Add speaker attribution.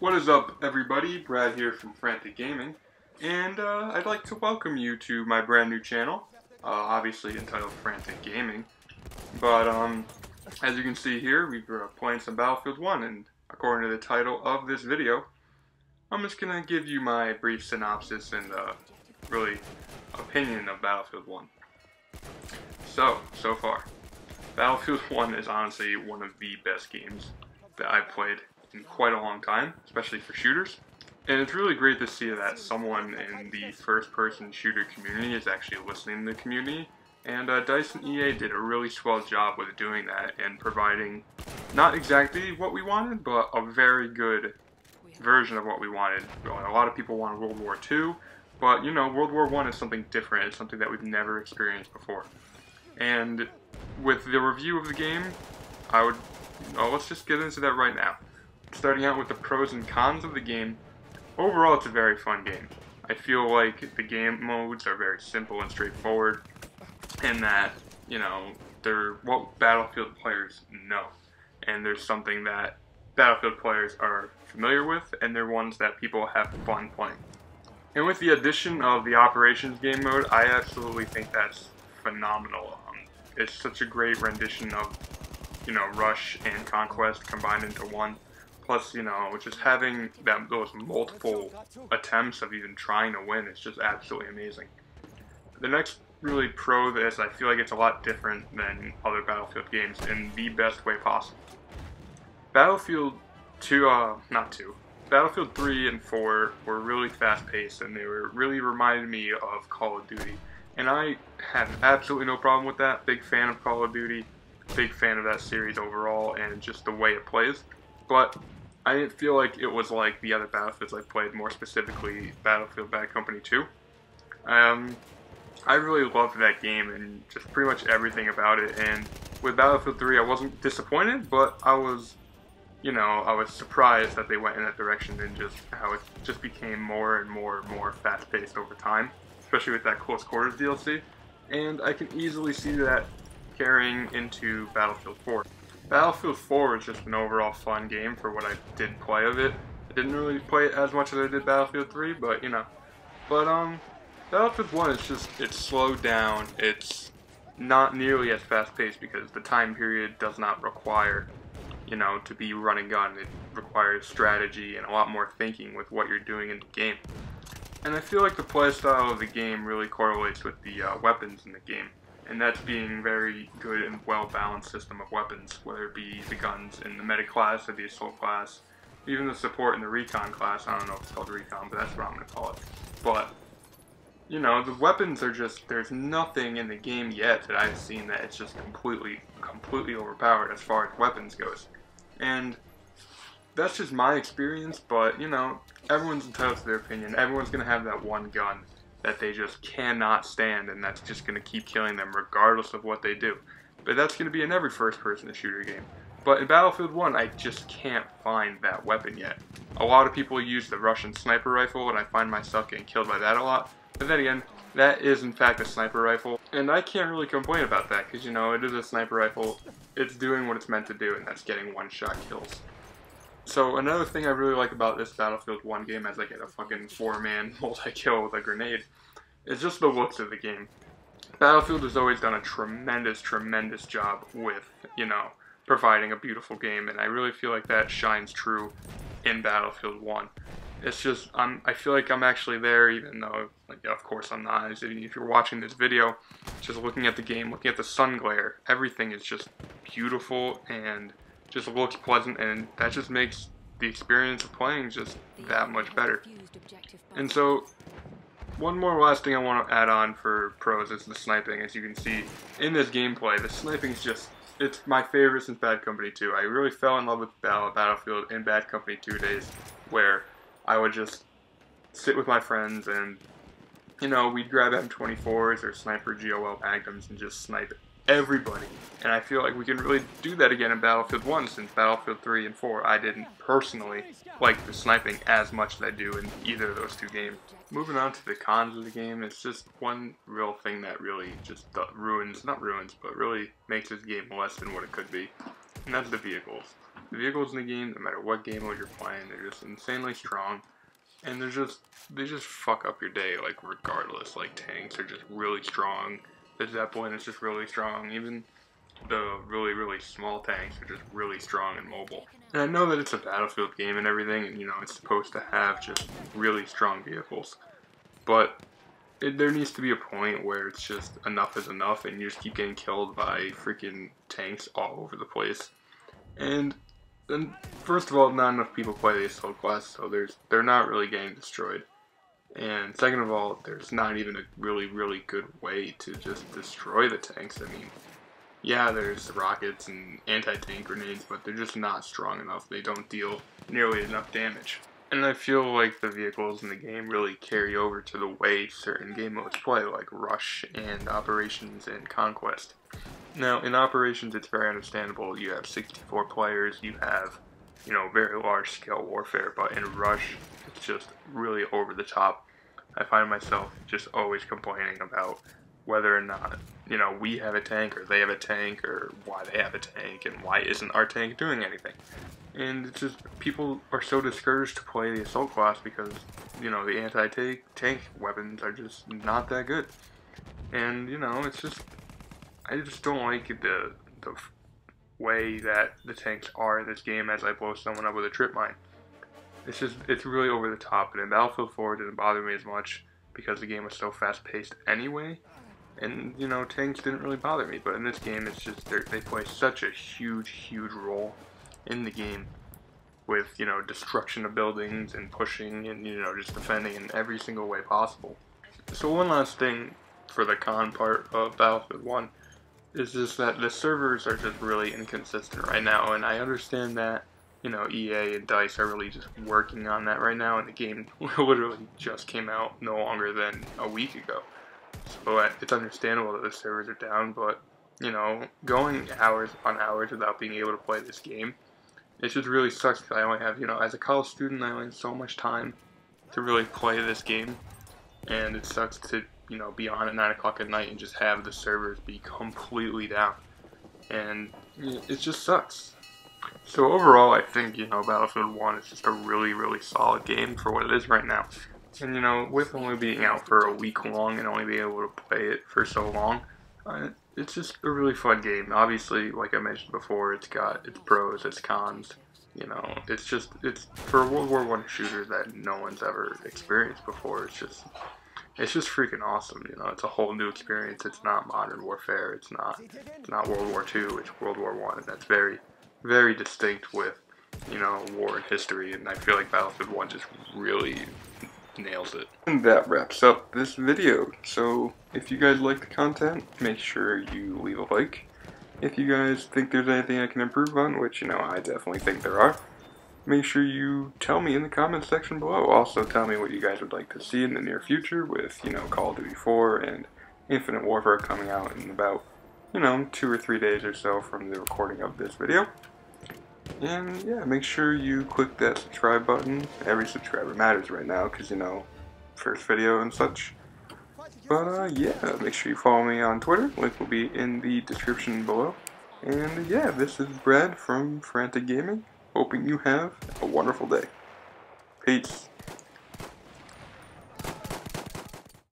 Speaker 1: What is up, everybody? Brad here from Frantic Gaming, and I'd like to welcome you to my brand new channel, obviously entitled Frantic Gaming. But as you can see here, we're playing some Battlefield 1, and according to the title of this video, I'm just gonna give you my brief synopsis and really opinion of Battlefield 1. So far, Battlefield 1 is honestly one of the best games that I've played in quite a long time, especially for shooters. And it's really great to see that someone in the first-person shooter community is actually listening to the community. And DICE and EA did a really swell job with doing that and providing not exactly what we wanted, but a very good version of what we wanted. A lot of people wanted World War II, but you know, World War I is something different. It's something that we've never experienced before. And with the review of the game, let's just get into that right now. Starting out with the pros and cons of the game, overall it's a very fun game. I feel like the game modes are very simple and straightforward, and that, you know, they're what Battlefield players know. And there's something that Battlefield players are familiar with, and they're ones that people have fun playing. And with the addition of the Operations game mode, I absolutely think that's phenomenal. It's such a great rendition of, you know, Rush and Conquest combined into one. Plus, you know, just having those multiple attempts of even trying to win is just absolutely amazing. The next really pro this, I feel like it's a lot different than other Battlefield games in the best way possible. Battlefield 3 and 4 were really fast-paced, and they really reminded me of Call of Duty. And I have absolutely no problem with that. Big fan of Call of Duty, big fan of that series overall, and just the way it plays. But I didn't feel like it was like the other Battlefields I played, more specifically Battlefield Bad Company 2. I really loved that game and just pretty much everything about it. And with Battlefield 3, I wasn't disappointed, but I was surprised that they went in that direction and just how it just became more and more fast-paced over time, especially with that Close Quarters DLC. And I can easily see that carrying into Battlefield 4. Battlefield 4 was just an overall fun game for what I did play of it. I didn't really play it as much as I did Battlefield 3, but you know. But Battlefield 1 is just, it's slowed down. It's not nearly as fast-paced because the time period does not require, you know, to be run and gun. It requires strategy and a lot more thinking with what you're doing in the game. And I feel like the playstyle of the game really correlates with the weapons in the game. And that's being very good and well-balanced system of weapons, whether it be the guns in the medic class or the assault class, even the support in the recon class. I don't know if it's called recon, but that's what I'm going to call it. But, you know, the weapons are just, there's nothing in the game yet that I've seen that it's just completely overpowered as far as weapons goes. And that's just my experience, but, you know, everyone's entitled to their opinion. Everyone's going to have that one gun that they just cannot stand, and that's just going to keep killing them regardless of what they do. But that's going to be in every first-person shooter game. But in Battlefield 1, I just can't find that weapon yet. A lot of people use the Russian sniper rifle, and I find myself getting killed by that a lot. But then again, that is in fact a sniper rifle, and I can't really complain about that, because, you know, it is a sniper rifle. It's doing what it's meant to do, and that's getting one-shot kills. So another thing I really like about this Battlefield 1 game, as I get a fucking 4-man multi-kill with a grenade, is just the looks of the game. Battlefield has always done a tremendous job with, you know, providing a beautiful game, and I really feel like that shines true in Battlefield 1. It's just, I feel like I'm actually there, even though, like, of course I'm not. If you're watching this video, just looking at the game, looking at the sun glare, everything is just beautiful and just looks pleasant, and that just makes the experience of playing just that much better. And so, one more last thing I want to add on for pros is the sniping. As you can see in this gameplay, the sniping is just, it's my favorite since Bad Company 2. I really fell in love with Battlefield in Bad Company 2 days, where I would just sit with my friends and, you know, we'd grab M24s or Sniper GOL Magnums and just snipe everybody. And I feel like we can really do that again in Battlefield 1, since Battlefield 3 and 4 I didn't personally like the sniping as much as I do in either of those two games. Moving on to the cons of the game, it's just one real thing that really just ruins, not ruins, but really makes this game less than what it could be. And that's the vehicles. the vehicles in the game, no matter what game mode you're playing, they're just insanely strong, and they just fuck up your day, like, regardless. Like, tanks are just really strong. The Zeppelin is just really strong. Even the really, really small tanks are just really strong and mobile. And I know that it's a Battlefield game and everything, and, you know, it's supposed to have just really strong vehicles, but there needs to be a point where it's just enough is enough, and you just keep getting killed by freaking tanks all over the place. And first of all, not enough people play the assault class, so they're not really getting destroyed. And second of all, there's not even a really, really good way to just destroy the tanks. I mean, yeah, there's rockets and anti-tank grenades, but they're just not strong enough. They don't deal nearly enough damage. And I feel like the vehicles in the game really carry over to the way certain game modes play, like Rush and Operations and Conquest. Now, in Operations, it's very understandable. You have 64 players, you have, you know, very large scale warfare, but in Rush, it's just really over the top. I find myself just always complaining about whether or not, you know, we have a tank or they have a tank, or why they have a tank and why isn't our tank doing anything. And it's just, people are so discouraged to play the assault class because, you know, the anti-tank weapons are just not that good. And, you know, it's just, I just don't like the way that the tanks are in this game as I blow someone up with a trip mine. It's really over the top, and in Battlefield 4 it didn't bother me as much because the game was so fast-paced anyway. And, you know, tanks didn't really bother me, but in this game it's just, they play such a huge, huge role in the game with, you know, destruction of buildings and pushing and, you know, just defending in every single way possible. So one last thing for the con part of Battlefield 1 is just that the servers are just really inconsistent right now, and I understand that, you know, EA and DICE are really just working on that right now, and the game literally just came out no longer than a week ago. So it's understandable that the servers are down, but, you know, going hours on hours without being able to play this game, it just really sucks because I only have, you know, as a college student, I only have so much time to really play this game, and it sucks to, you know, be on at 9 o'clock at night and just have the servers be completely down, and it just sucks. So overall, I think, you know, Battlefield 1 is just a really, really solid game for what it is right now. And, you know, with only being out for a week long and only being able to play it for so long, it's just a really fun game. Obviously, like I mentioned before, it's got its pros, its cons. You know, it's for a World War I shooter that no one's ever experienced before. It's just freaking awesome. You know, it's a whole new experience. It's not Modern Warfare. It's not World War II. It's World War I, and that's very, very distinct with, you know, war and history. And I feel like Battlefield 1 just really nails it. And that wraps up this video. So if you guys like the content, make sure you leave a like. If you guys think there's anything I can improve on, which, you know, I definitely think there are, make sure you tell me in the comments section below. Also tell me what you guys would like to see in the near future with, you know, Call of Duty 4 and Infinite Warfare coming out in about, you know, 2 or 3 days or so from the recording of this video. And yeah, make sure you click that subscribe button. Every subscriber matters right now because, you know, first video and such. But yeah, make sure you follow me on Twitter. Link will be in the description below. And yeah, this is Brad from Frantic Gaming. Hoping you have a wonderful day. Peace.